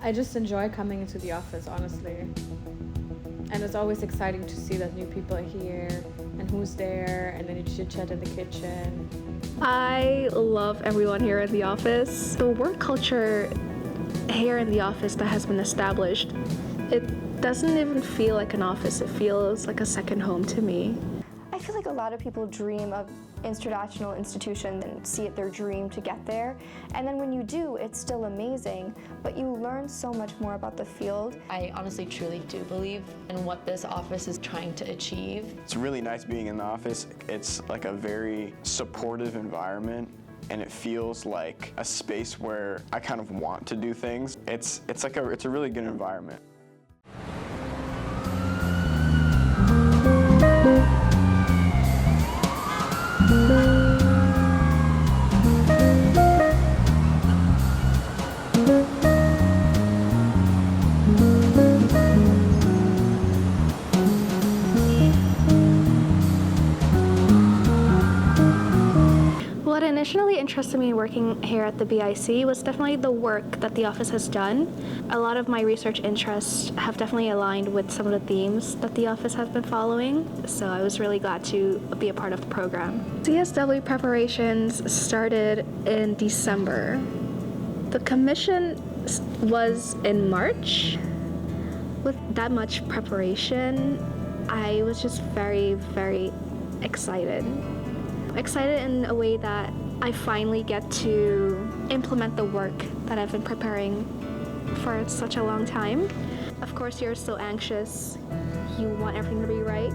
I just enjoy coming into the office, honestly. And it's always exciting to see that new people are here and who's there, and then you chit-chat in the kitchen. I love everyone here at the office. The work culture here in the office that has been established, it doesn't even feel like an office. It feels like a second home to me. I feel like a lot of people dream of international institutions and see it their dream to get there. And then when you do, it's still amazing, but you learn so much more about the field. I honestly truly do believe in what this office is trying to achieve. It's really nice being in the office. It's like a very supportive environment, and it feels like a space where I kind of want to do things. It's a really good environment. What initially interested me working here at the BIC was definitely the work that the office has done. A lot of my research interests have definitely aligned with some of the themes that the office has been following, so I was really glad to be a part of the program. CSW preparations started in December. The commission was in March. With that much preparation, I was just very, very excited. Excited in a way that I finally get to implement the work that I've been preparing for such a long time. Of course, you're so anxious, you want everything to be right,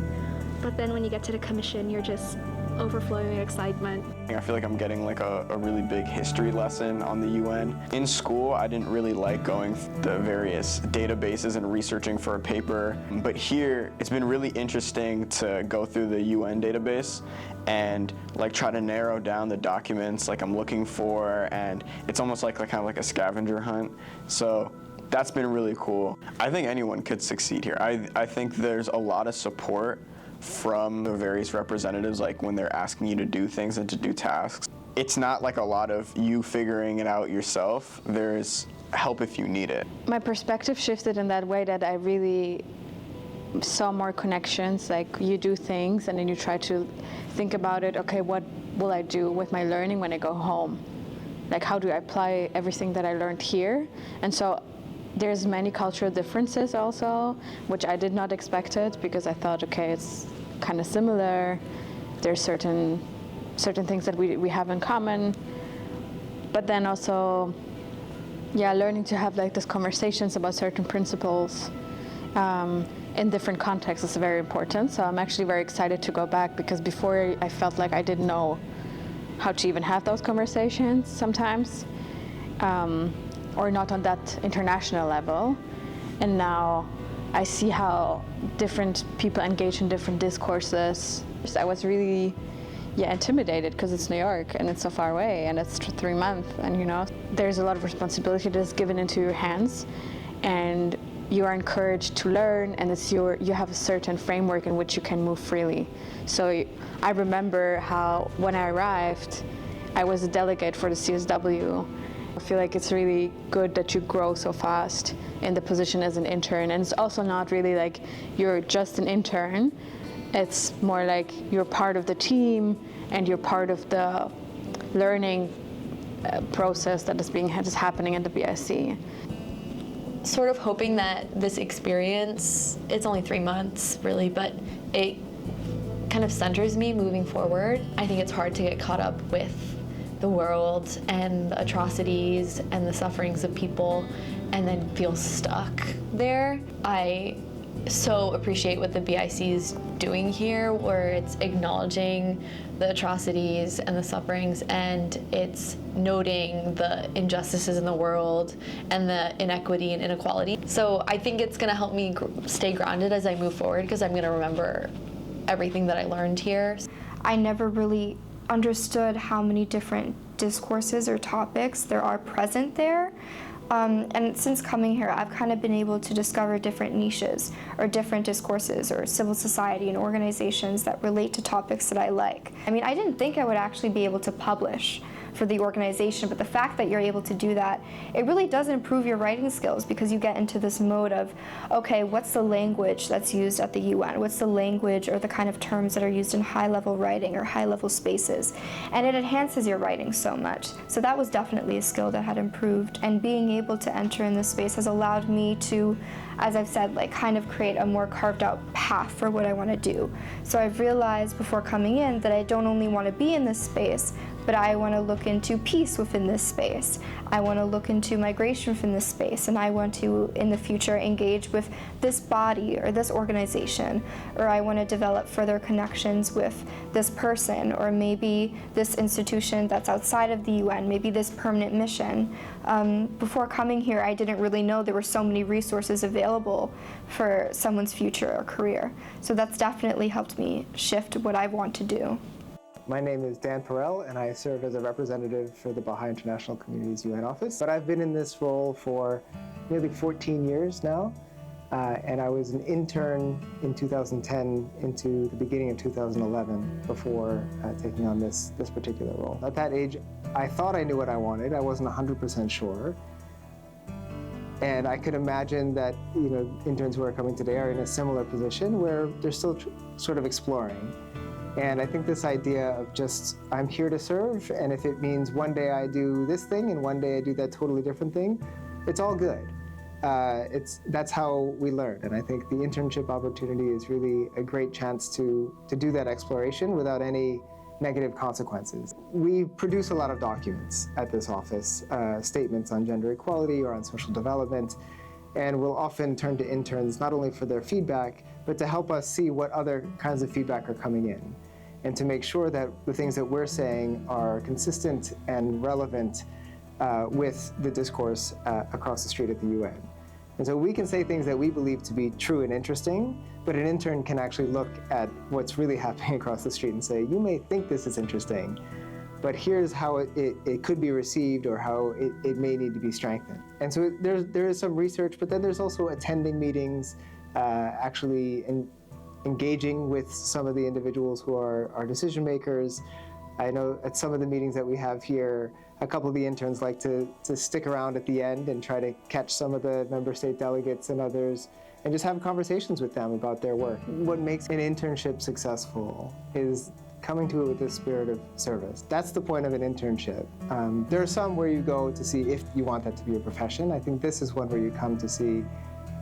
but then when you get to the commission, you're just overflowing with excitement. I feel like I'm getting like a really big history lesson on the UN. In school, I didn't really like going the various databases and researching for a paper, but here it's been really interesting to go through the UN database and like try to narrow down the documents like I'm looking for, and it's almost like kind of like a scavenger hunt. So that's been really cool. I think anyone could succeed here. I think there's a lot of support from the various representatives, like when they're asking you to do things and to do tasks. It's not like a lot of you figuring it out yourself. There's help if you need it. My perspective shifted in that way that I really saw more connections, like you do things and then you try to think about it, okay, what will I do with my learning when I go home? Like how do I apply everything that I learned here? And so there's many cultural differences also, which I did not expect it, because I thought, okay, it's kind of similar. There's certain things that we have in common. But then also, yeah, learning to have like these conversations about certain principles in different contexts is very important. So I'm actually very excited to go back, because before I felt like I didn't know how to even have those conversations sometimes. Or not on that international level. And now I see how different people engage in different discourses. I was really intimidated, because it's New York and it's so far away and it's 3 months, and there's a lot of responsibility that is given into your hands, and you are encouraged to learn, and you have a certain framework in which you can move freely. So I remember how when I arrived, I was a delegate for the CSW. I feel like it's really good that you grow so fast in the position as an intern, and it's also not really like you're just an intern. It's more like you're part of the team and you're part of the learning process that is happening at the BIC. Sort of hoping that this experience, it's only 3 months really, but it kind of centers me moving forward. I think it's hard to get caught up with the world and the atrocities and the sufferings of people and then feel stuck there. I so appreciate what the BIC is doing here, where it's acknowledging the atrocities and the sufferings, and it's noting the injustices in the world and the inequity and inequality. So I think it's gonna help me stay grounded as I move forward, because I'm gonna remember everything that I learned here. I never really understood how many different discourses or topics there are present there. And since coming here, I've kind of been able to discover different niches or different discourses or civil society and organizations that relate to topics that I like. I mean, I didn't think I would actually be able to publish, for the organization. But the fact that you're able to do that, it really does improve your writing skills, because you get into this mode of, okay, what's the language that's used at the UN? What's the language or the kind of terms that are used in high-level writing or high-level spaces? And it enhances your writing so much. So that was definitely a skill that had improved. And being able to enter in this space has allowed me to, as I've said, like kind of create a more carved out path for what I want to do. So I've realized before coming in that I don't only want to be in this space, but I want to look into peace within this space. I want to look into migration within this space, and I want to, in the future, engage with this body or this organization, or I want to develop further connections with this person, or maybe this institution that's outside of the UN, maybe this permanent mission. Before coming here, I didn't really know there were so many resources available for someone's future or career. So that's definitely helped me shift what I want to do. My name is Dan Perel, and I serve as a representative for the Baha'i International Community's UN office. But I've been in this role for nearly 14 years now, and I was an intern in 2010 into the beginning of 2011 before taking on this particular role. At that age, I thought I knew what I wanted. I wasn't 100% sure. And I could imagine that interns who are coming today are in a similar position where they're still sort of exploring. And I think this idea of just, I'm here to serve, and if it means one day I do this thing and one day I do that totally different thing, it's all good. That's how we learn. And I think the internship opportunity is really a great chance to do that exploration without any negative consequences. We produce a lot of documents at this office, statements on gender equality or on social development, and we'll often turn to interns not only for their feedback, but to help us see what other kinds of feedback are coming in, and to make sure that the things that we're saying are consistent and relevant with the discourse across the street at the UN. And so we can say things that we believe to be true and interesting, but an intern can actually look at what's really happening across the street and say, you may think this is interesting, but here's how it could be received, or how it may need to be strengthened. And so there is some research, but then there's also attending meetings, actually engaging with some of the individuals who are decision makers. I know at some of the meetings that we have here, a couple of the interns like to stick around at the end and try to catch some of the member state delegates and others, and just have conversations with them about their work. What makes an internship successful is coming to it with the spirit of service. That's the point of an internship. There are some where you go to see if you want that to be a profession. I think this is one where you come to see,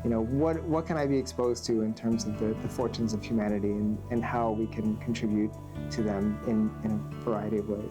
what can I be exposed to in terms of the fortunes of humanity, and how we can contribute to them in a variety of ways.